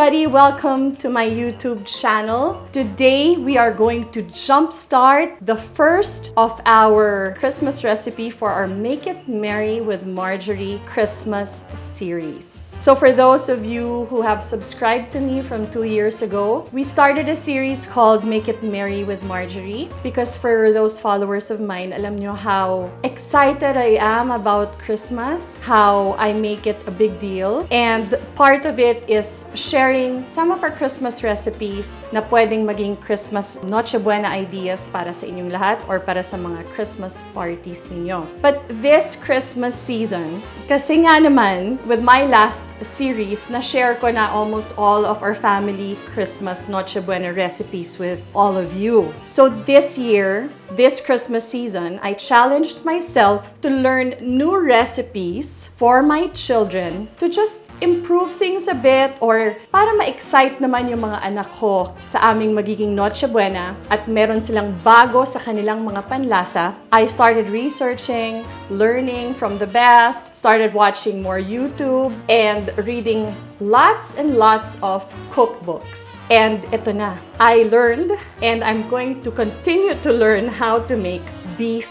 everybody, welcome to my YouTube channel. Today we are going to jumpstart the first of our Christmas recipe for our Make It Merry with Marjorie Christmas series. So for those of you who have subscribed to me from 2 years ago, we started a series called Make It Merry with Marjorie because for those followers of mine, alam nyo how excited I am about Christmas, how I make it a big deal, and part of it is sharing some of our Christmas recipes na pwedeng maging Christmas Noche Buena ideas para sa inyong lahat or para sa mga Christmas parties ninyo. But this Christmas season, kasi nga naman, with my last series, na-share ko na almost all of our family Christmas Noche Buena recipes with all of you. So this year, this Christmas season, I challenged myself to learn new recipes for my children to just improve things a bit or para ma-excite naman yung mga anak ko sa aming magiging Noche Buena at meron silang bago sa kanilang mga panlasa. I started researching, learning from the best, started watching more YouTube, and reading lots and lots of cookbooks. And ito na, I learned and I'm going to continue to learn how to make beef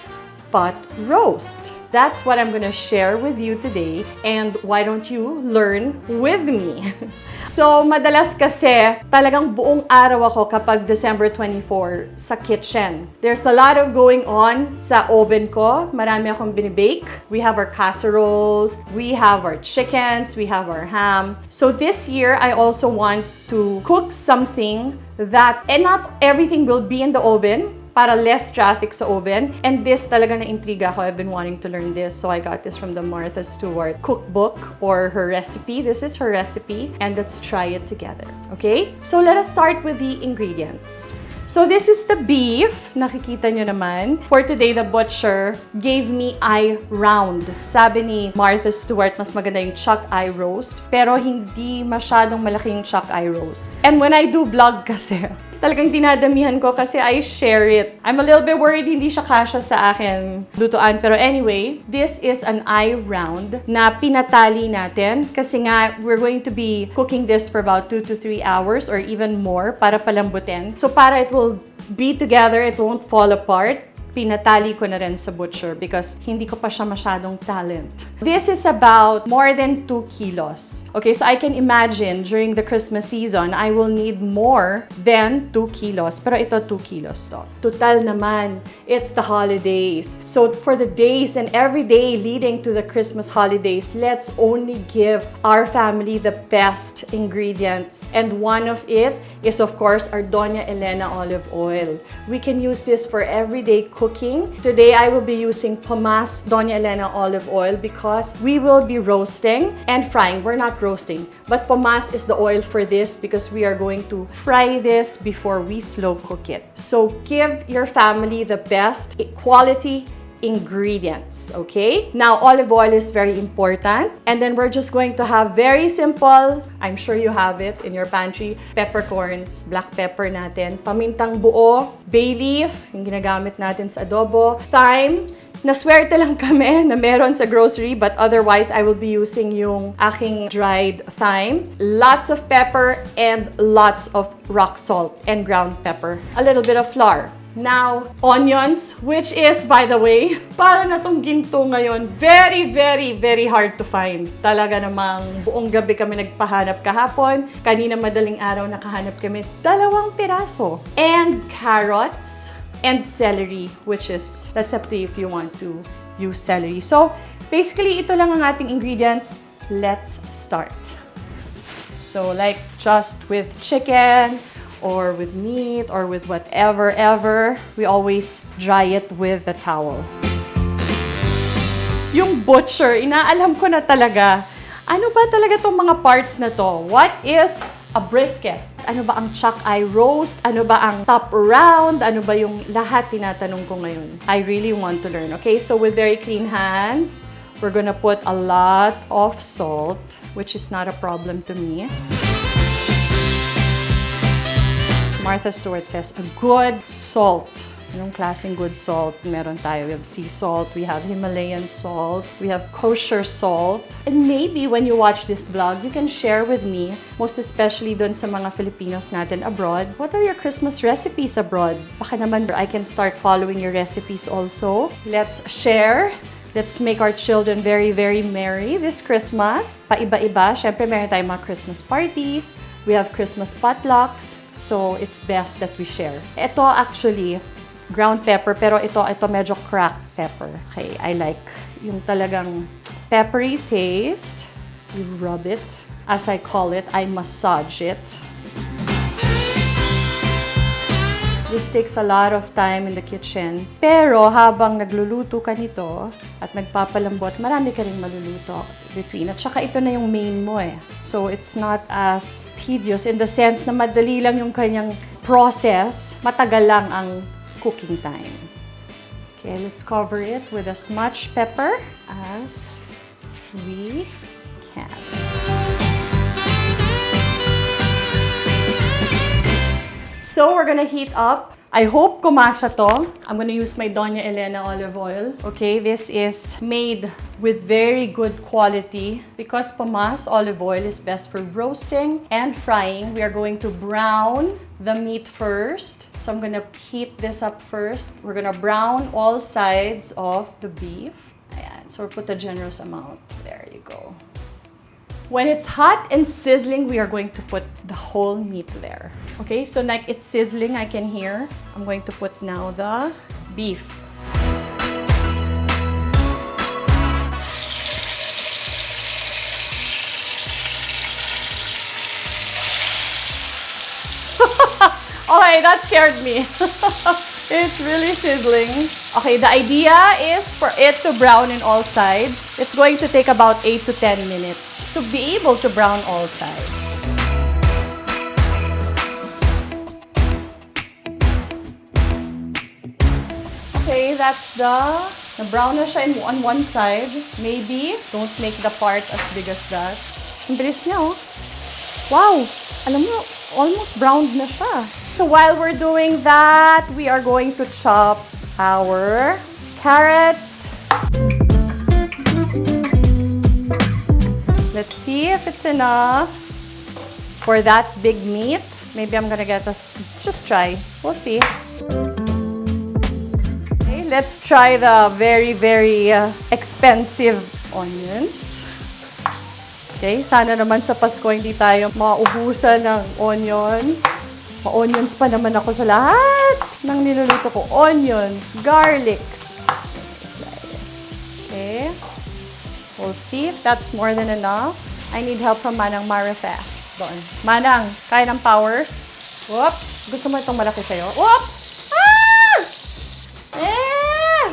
pot roast. That's what I'm gonna share with you today, and why don't you learn with me? So, madalas kasi talagang buong araw ako kapag December 24 sa kitchen. There's a lot of going on sa oven ko. Marami akong binibake. We have our casseroles, we have our chickens, we have our ham. So this year, I also want to cook something that, and not everything will be in the oven, para less traffic sa oven. And this talaga na-intriga ako. I've been wanting to learn this. So I got this from the Martha Stewart cookbook or her recipe. This is her recipe. And let's try it together. Okay? So let us start with the ingredients. So this is the beef. Nakikita nyo naman. For today, the butcher gave me eye round. Sabi ni Martha Stewart, mas maganda yung chuck eye roast. Pero hindi masyadong malaking chuck eye roast. And when I do vlog kasi, talagang dinadamihan ko kasi I share it. I'm a little bit worried hindi siya kasya sa akin lutuan. Pero anyway, this is an eye round na pinatali natin. Kasi nga, we're going to be cooking this for about 2 to 3 hours or even more para palambutin. So para it will be together, it won't fall apart. Pinatali ko na rin sa butcher because hindi ko pa siya masyadong talent. This is about more than 2 kilos. Okay, so I can imagine during the Christmas season, I will need more than 2 kilos. Pero ito 2 kilos to. Total naman, it's the holidays. So for the days and every day leading to the Christmas holidays, let's only give our family the best ingredients. And one of it is of course our Doña Elena olive oil. We can use this for everyday cooking. Today, I will be using Pomas Doña Elena olive oil because we will be roasting and frying. We're not roasting, but Pomas is the oil for this because we are going to fry this before we slow cook it. So give your family the best quality ingredients, okay? Now, olive oil is very important. And then we're just going to have very simple, I'm sure you have it in your pantry, peppercorns, black pepper natin, pamintang buo, bay leaf, yung ginagamit natin sa adobo, thyme. Naswerte lang kami na meron sa grocery, but otherwise, I will be using yung aking dried thyme. Lots of pepper and lots of rock salt and ground pepper. A little bit of flour. Now, onions, which is, by the way, para na tong ginto ngayon, very, very, very hard to find. Talaga namang buong gabi kami nagpahanap kahapon. Kanina madaling araw nakahanap kami 2 piraso. And carrots and celery, which is, that's up to you if you want to use celery. So, basically, ito lang ang ating ingredients. Let's start. So, like just with chicken, or with meat, or with whatever, we always dry it with the towel. Yung butcher, inaalam ko na talaga, ano ba talaga tong mga parts na to? What is a brisket? Ano ba ang chuck eye roast? Ano ba ang top round? Ano ba yung lahat tinatanong ko ngayon? I really want to learn. Okay, so with very clean hands, we're gonna put a lot of salt, which is not a problem to me. Martha Stewart says a good salt Anong klaseng good salt meron tayo? We have sea salt, we have Himalayan salt, we have kosher salt. And maybe when you watch this vlog, you can share with me, most especially dun sa mga Filipinos natin abroad, what are your Christmas recipes abroad? Baka naman I can start following your recipes also. Let's share. Let's make our children very, very merry this Christmas. Paiba-iba. Syempre, meron tayong mga Christmas parties. We have Christmas potlucks. So, it's best that we share. Ito actually, ground pepper, pero ito medyo cracked pepper. Okay, I like yung talagang peppery taste. You rub it. As I call it, I massage it. This takes a lot of time in the kitchen. Pero habang nagluluto ka nito at nagpapalambot, marami ka rin maluluto between. At saka ito na yung main mo eh. So it's not as tedious in the sense na madali lang yung kanyang process. Matagal lang ang cooking time. Okay, let's cover it with as much pepper as we can. So we're gonna heat up. I hope kumasya to. I'm gonna use my Doña Elena olive oil. Okay, this is made with very good quality. Because Pumas olive oil is best for roasting and frying, we are going to brown the meat first. So I'm gonna heat this up first. We're gonna brown all sides of the beef. Ayan, so we'll put a generous amount. There you go. When it's hot and sizzling, we are going to put the whole meat there. Okay, so like it's sizzling, I can hear. I'm going to put now the beef. Okay, that scared me. It's really sizzling. Okay, the idea is for it to brown in all sides. It's going to take about 8 to 10 minutes to be able to brown all sides. Okay, that's the brown na siya on one side. Maybe don't make the part as big as that. Ang bilis niya, oh. Wow! Alam mo, almost browned na siya. So while we're doing that, we are going to chop our carrots. Let's see if it's enough for that big meat. Maybe I'm gonna get us, let's just try. We'll see. Okay, let's try the very, very expensive onions. Okay, sana naman sa Pasko hindi tayo maubusan ng onions. Ma-onions pa naman ako sa lahat ng niluluto ko. Onions, garlic. Okay. We'll see if that's more than enough. I need help from Manang Marife. Doon. Manang, kaya ng powers? Whoops! Gusto mo itong malaki sa'yo? Whoops! Ah! Eh!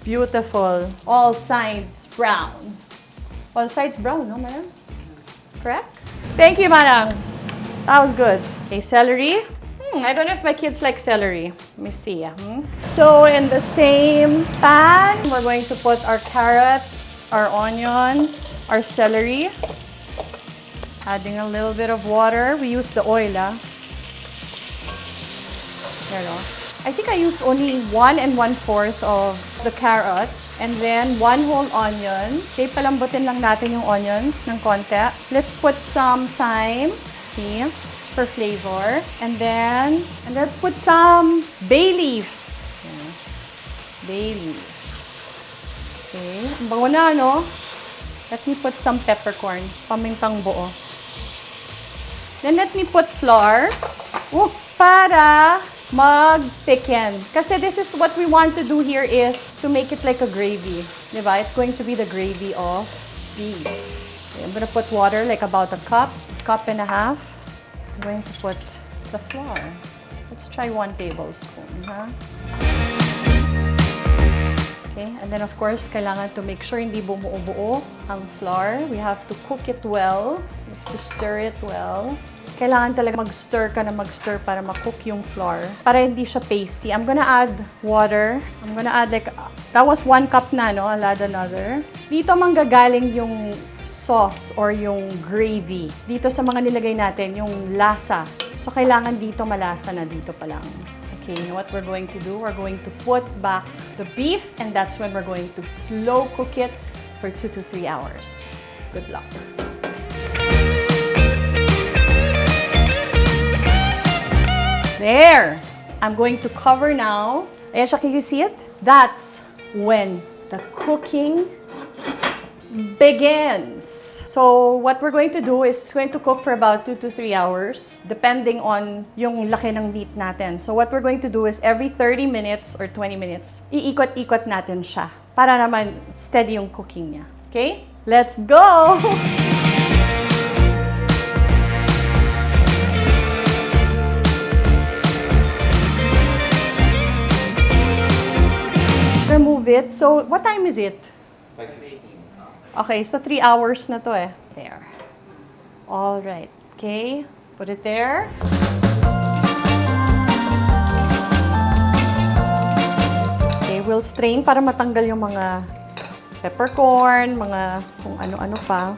Beautiful. All sides brown. All sides brown, no, Manang? Correct? Thank you, Manang. That was good. Okay, celery. I don't know if my kids like celery. Let me see. So in the same pan, we're going to put our carrots, our onions, our celery. Adding a little bit of water. We use the oil. There you go. I think I used only 1 1/4 of the carrot. And then 1 whole onion. Okay, palambutin lang natin yung onions ng konti. Let's put some thyme. See? For flavor. And let's put some bay leaf. Okay. Bay leaf. Okay. Ang bango na, no? Let me put some peppercorn. Pamintang buo. Then let me put flour. Para mag-thicken. Kasi this is what we want to do here is to make it like a gravy. Diba? It's going to be the gravy of beef. Okay, I'm gonna put water like about a cup and a half. I'm going to put the flour. Let's try 1 tablespoon, huh? Okay, and then of course, kailangan to make sure hindi bumuo-buo ang flour. We have to cook it well. We have to stir it well. Kailangan talaga mag-stir ka na mag-stir para ma-cook yung flour. Para hindi siya pasty. I'm gonna add water. I'm gonna add like, that was 1 cup na, no? I'll add another. Dito manggagaling yung sauce or yung gravy. Dito sa mga nilagay natin, yung lasa. So, kailangan dito malasa na dito pa lang. Okay, you know what we're going to do? We're going to put back the beef, and that's when we're going to slow cook it for 2 to 3 hours. Good luck. There! I'm going to cover now. Ayan siya, can you see it? That's when the cooking begins. So what we're going to do is it's going to cook for about 2 to 3 hours depending on yung laki ng meat natin. So what we're going to do is every 30 minutes or 20 minutes, iikot-ikot natin siya para naman steady yung cooking niya. Okay? Let's go! Remove it. So what time is it? Okay, so 3 hours na to eh. There. All right. Okay, put it there. Okay, we'll strain para matanggal yung mga peppercorn, mga kung ano-ano pa.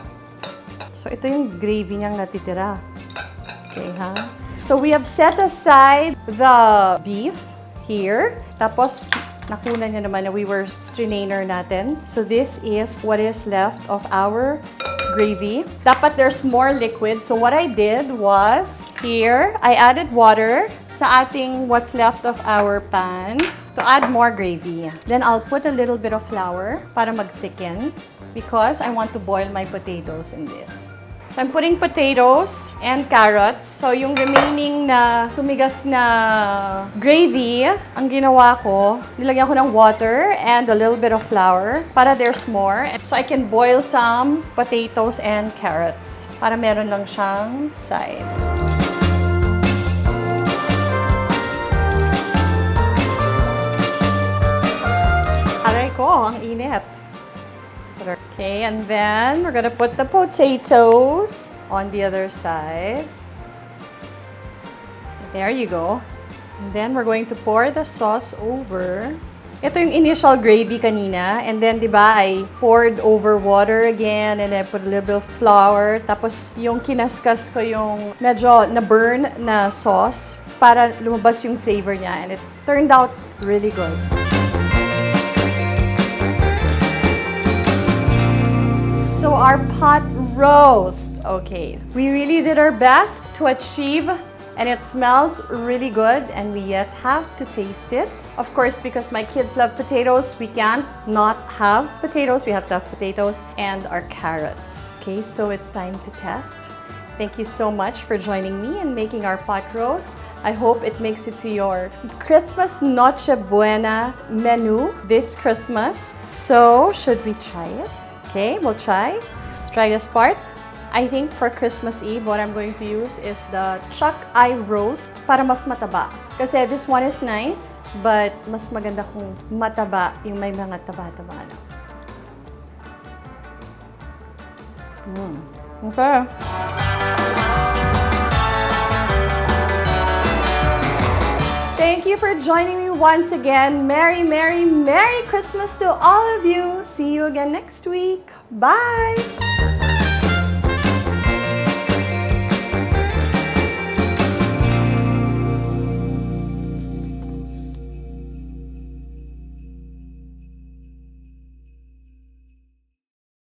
So ito yung gravy niyang natitira. Okay, ha? So we have set aside the beef here. Tapos nakuna niya naman na we were strainer natin. So this is what is left of our gravy. Dapat there's more liquid. So what I did was, here, I added water sa ating what's left of our pan to add more gravy. Then I'll put a little bit of flour para mag-thicken because I want to boil my potatoes in this. So I'm putting potatoes and carrots. So yung remaining na tumigas na gravy, ang ginawa ko, nilagyan ko ng water and a little bit of flour para there's more. So I can boil some potatoes and carrots para meron lang siyang side. Aray ko, ang init. Okay, and then we're gonna put the potatoes on the other side. There you go. And then we're going to pour the sauce over. Ito yung initial gravy kanina. And then, di ba, I poured over water again and I put a little bit of flour. Tapos, yung kinaskas ko yung medyo na-burn na sauce para lumabas yung flavor niya. And it turned out really good. So our pot roast, okay. We really did our best to achieve, and it smells really good, and we yet have to taste it. Of course, because my kids love potatoes, we can't not have potatoes. We have to have potatoes and our carrots. Okay, so it's time to test. Thank you so much for joining me in making our pot roast. I hope it makes it to your Christmas Noche Buena menu this Christmas. So, should we try it? Okay, we'll try. Let's try this part. I think for Christmas Eve, what I'm going to use is the chuck eye roast para mas mataba. Kasi this one is nice, but mas maganda kung mataba, yung may mga taba-taba na. Okay. Thank you for joining me once again. Merry, Merry, Merry Christmas to all of you. See you again next week. Bye!